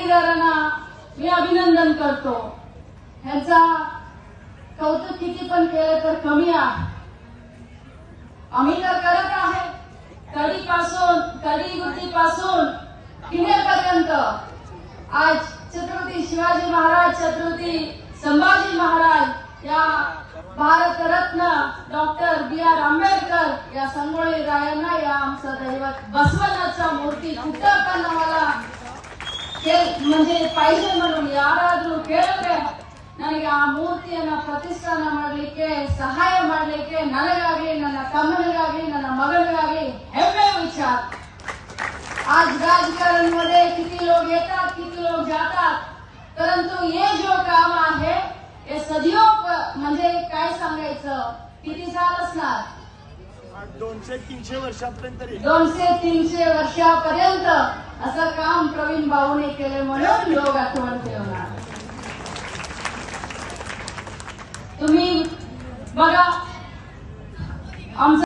भागीदारांना मी अभिनंदन करतो। ह्यांचा कौतुक किती पण केलं तर कमी आहे। आम्ही तर करत आहे कडी गुत्तीपासून किल्ल्यापर्यंत। आज छत्रपती शिवाजी महाराज, छत्रपती संभाजी महाराज या भारतरत्न डॉक्टर बी.आर. आंबेडकर या संगोळी रायांना या आमचं दैवत बसवनाचा मूर्ती कुठं पण आम्हाला म्हणजे पाहिजे म्हणून ಯಾರಾದರೂ ಕೇಳಿದ್ರೆ ನನಗೆ ಆ ಮೂರ್ತಿಯನ್ನ ಪ್ರತಿಷ್ಠಾನ ಮಾಡಲಿಕ್ಕೆ ಸಹಾಯ ಮಾಡಲಿಕ್ಕೆ ನನಗಾಗಿ, ನನ್ನ ತಮ್ಮನಿಗಾಗಿ, ನನ್ನ ಮಗನಿಗಾಗಿ ಹೆಮ್ಮೆ विचार। आज राजकारण मध्ये किती लोग येतात, किती लोग जातात, परंतु ये जो काम आहे हे सदियों म्हणजे काय सांगायचं, किती साल असणार, 200-300 वर्षापर्यंत 200-300 वर्षापर्यंत असं काम प्रवीण भाऊने केले म्हणून लोक आठवण ठेवणार। तुम्ही बघा आमचं